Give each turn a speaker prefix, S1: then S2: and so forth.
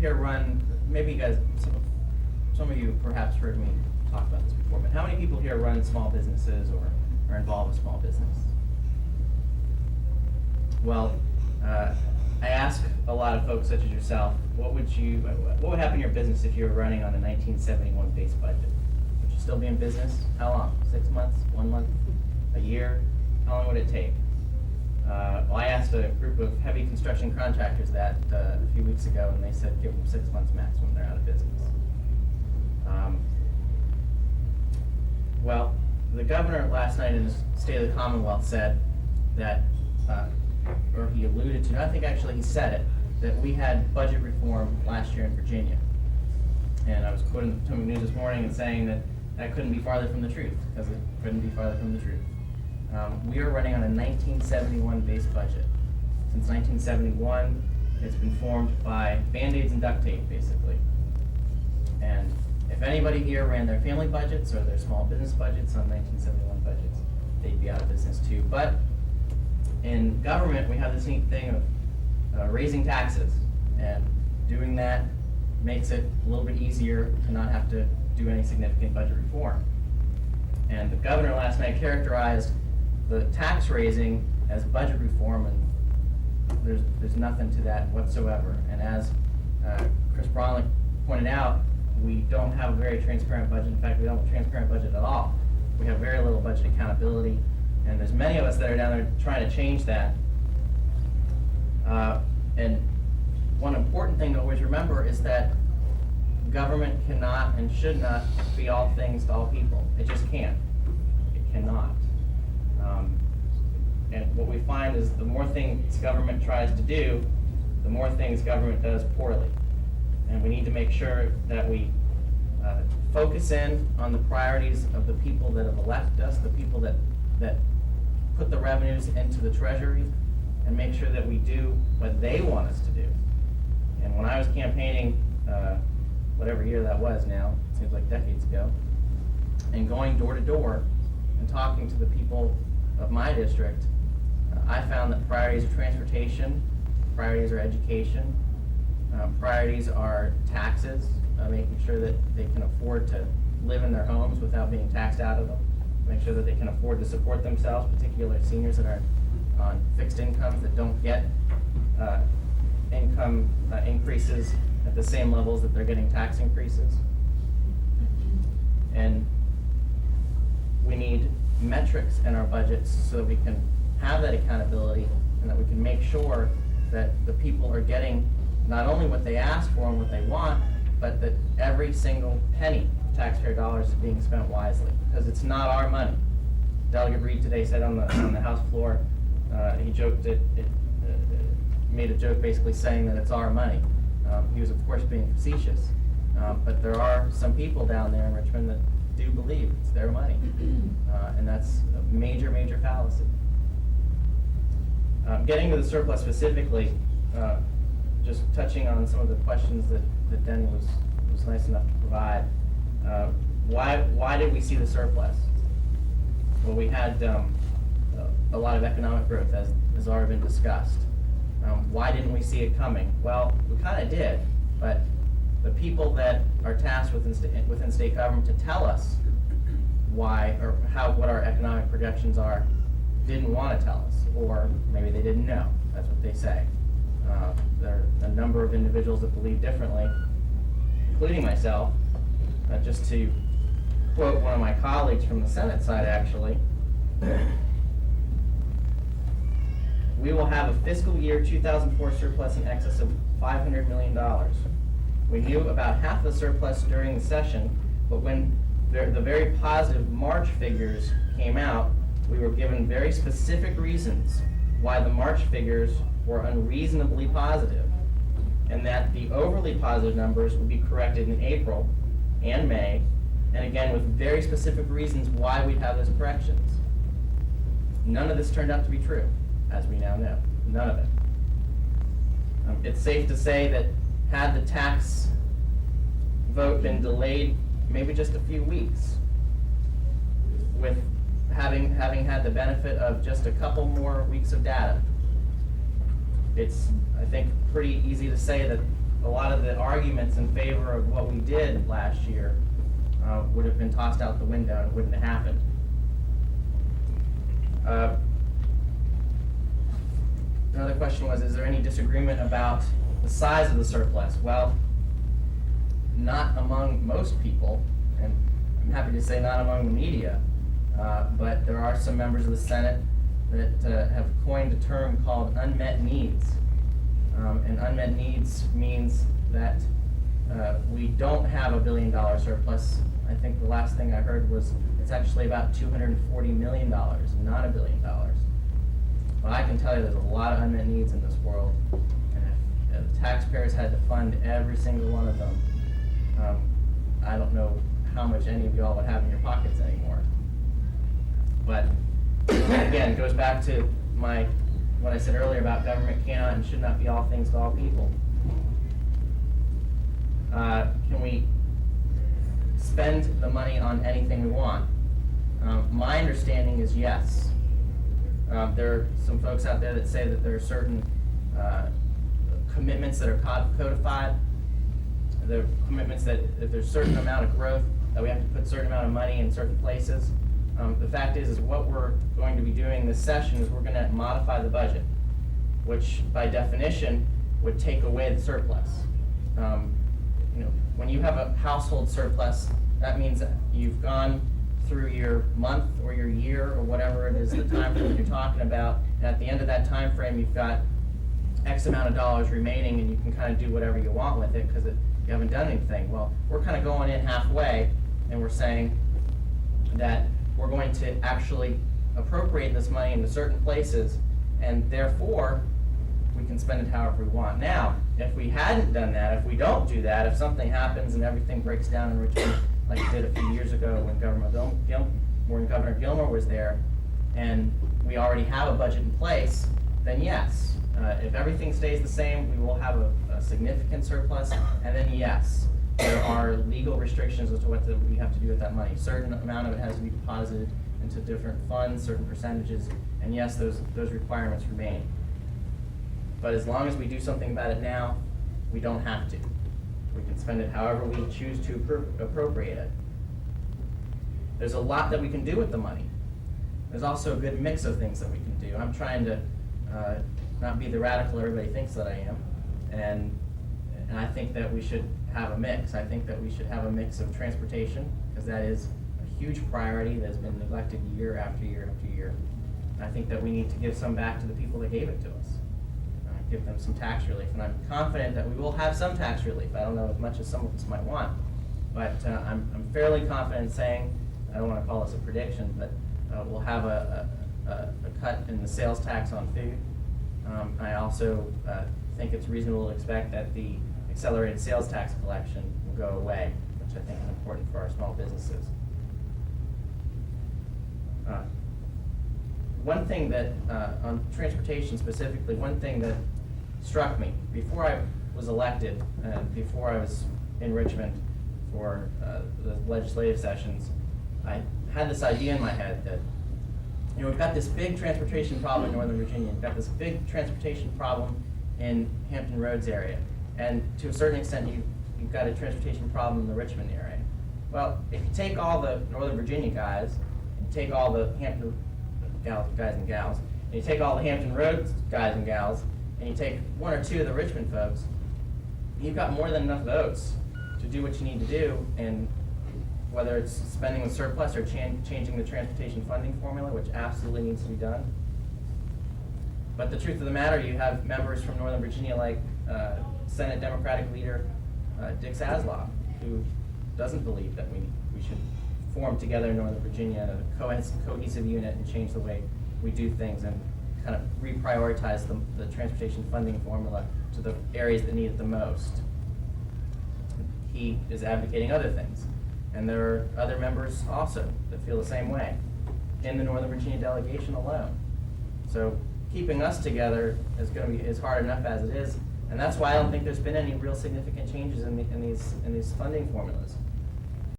S1: here run, maybe you guys, some of you perhaps heard me talk about this before, but how many people here run small businesses or are involved with small business? Well, I ask a lot of folks such as yourself, what would happen in your business if you were running on a 1971 base budget? Would you still be in business? How long? 6 months? 1 month? A year? How long would it take? Well, I asked a group of heavy construction contractors that a few weeks ago, and they said give them 6 months maximum, they're out of business. Well, the governor last night in his State of the Commonwealth said that, or he alluded to, I think actually he said it, that we had budget reform last year in Virginia. And I was quoting the Potomac News this morning and saying that that couldn't be farther from the truth, because it couldn't be farther from the truth. We are running on a 1971 base budget. Since 1971, it's been formed by Band-Aids and duct tape, basically. And if anybody here ran their family budgets or their small business budgets on 1971 budgets, they'd be out of business too. But in government, we have this neat thing of raising taxes, and doing that makes it a little bit easier to not have to do any significant budget reform. And the governor last night characterized the tax raising as budget reform, and there's nothing to that whatsoever. And as Chris Bronlick pointed out, we don't have a very transparent budget. In fact, we don't have a transparent budget at all. We have very little budget accountability, and there's many of us that are down there trying to change that. And one important thing to always remember is that government cannot and should not be all things to all people. It just can't. It cannot. And what we find is the more things government tries to do, the more things government does poorly. And we need to make sure that we focus in on the priorities of the people that have elected us, the people that put the revenues into the treasury, and make sure that we do what they want us to do. And when I was campaigning, whatever year that was now, it seems like decades ago, and going door to door and talking to the people of my district, I found that priorities are transportation, priorities are education, priorities are taxes, making sure that they can afford to live in their homes without being taxed out of them, make sure that they can afford to support themselves, particularly seniors that are on fixed incomes that don't get income increases at the same levels that they're getting tax increases. And we need metrics in our budgets so that we can have that accountability and that we can make sure that the people are getting not only what they ask for and what they want, but that every single penny of taxpayer dollars is being spent wisely, because it's not our money. Delegate Reed today said on the House floor, he joked made a joke basically saying that it's our money. He was of course being facetious, but there are some people down there in Richmond that do believe it's their money, and that's a major, major fallacy. Getting to the surplus specifically, just touching on some of the questions that Denny was nice enough to provide. Why did we see the surplus? Well, we had a lot of economic growth, as has already been discussed. Why didn't we see it coming? Well, we kind of did, but the people that are tasked within state government to tell us why or what our economic projections are didn't want to tell us, or maybe they didn't know. That's what they say. There are a number of individuals that believe differently, including myself. Just to quote one of my colleagues from the Senate side, actually, we will have a fiscal year 2004 surplus in excess of $500 million. We knew about half the surplus during the session, but when the very positive March figures came out, we were given very specific reasons why the March figures were unreasonably positive, and that the overly positive numbers would be corrected in April and May, and again with very specific reasons why we'd have those corrections. None of this turned out to be true, as we now know. None of it. It's safe to say that had the tax vote been delayed maybe just a few weeks, with having had the benefit of just a couple more weeks of data, it's, I think, pretty easy to say that a lot of the arguments in favor of what we did last year would have been tossed out the window and it wouldn't have happened. Another question was, is there any disagreement about the size of the surplus? Well, not among most people, and I'm happy to say not among the media, but there are some members of the Senate that have coined a term called unmet needs. And unmet needs means that we don't have $1 billion surplus. I think the last thing I heard was it's actually about $240 million, not $1 billion. But I can tell you there's a lot of unmet needs in this world, and if the taxpayers had to fund every single one of them, I don't know how much any of y'all would have in your pockets anymore. But again, it goes back to what I said earlier about government cannot and should not be all things to all people. Can we spend the money on anything we want? My understanding is yes. There are some folks out there that say that there are certain commitments that are codified. There are commitments that if there's a certain amount of growth, that we have to put a certain amount of money in certain places. The fact is what we're going to be doing this session is we're going to modify the budget, which by definition would take away the surplus. When you have a household surplus, that means that you've gone through your month or your year or whatever it is, the time frame you're talking about, and at the end of that time frame, you've got X amount of dollars remaining, and you can kind of do whatever you want with it because you haven't done anything. Well, we're kind of going in halfway, and we're saying that we're going to actually appropriate this money into certain places, and therefore, we can spend it however we want. Now, if we hadn't done that, if we don't do that, if something happens and everything breaks down in Richmond, like it did a few years ago when Governor Gilmore was there, and we already have a budget in place, then yes. If everything stays the same, we will have a significant surplus, and then yes, there are legal restrictions as to what we have to do with that money. A certain amount of it has to be deposited into different funds, certain percentages, and yes, those requirements remain. But as long as we do something about it now, we don't have to. We can spend it however we choose to appropriate it. There's a lot that we can do with the money. There's also a good mix of things that we can do. I'm trying to not be the radical everybody thinks that I am, and I think that we should have a mix. I think that we should have a mix of transportation, because that is a huge priority that has been neglected year after year after year. And I think that we need to give some back to the people that gave it to us. Give them some tax relief, and I'm confident that we will have some tax relief. I don't know as much as some of us might want, but I'm fairly confident in saying, I don't want to call this a prediction, but we'll have a cut in the sales tax on food. I also think it's reasonable to expect that the accelerated sales tax collection will go away, which I think is important for our small businesses. One thing that, on transportation specifically, one thing that struck me before I was elected and before I was in Richmond for the legislative sessions, I had this idea in my head that, we've got this big transportation problem in Northern Virginia. We've got this big transportation problem in Hampton Roads area. And to a certain extent, you've got a transportation problem in the Richmond area. Well, if you take all the Northern Virginia guys, and take all the Hampton guys and gals, and you take all the Hampton Roads guys and gals, and you take one or two of the Richmond folks, you've got more than enough votes to do what you need to do, and whether it's spending the surplus or changing the transportation funding formula, which absolutely needs to be done. But the truth of the matter, you have members from Northern Virginia like Senate Democratic leader Dick Zasloff, who doesn't believe that we should form together in Northern Virginia a cohesive unit and change the way we do things and kind of reprioritize the transportation funding formula to the areas that need it the most. He is advocating other things. And there are other members also that feel the same way in the Northern Virginia delegation alone. So keeping us together is hard enough as it is, and that's why I don't think there's been any real significant changes in these funding formulas.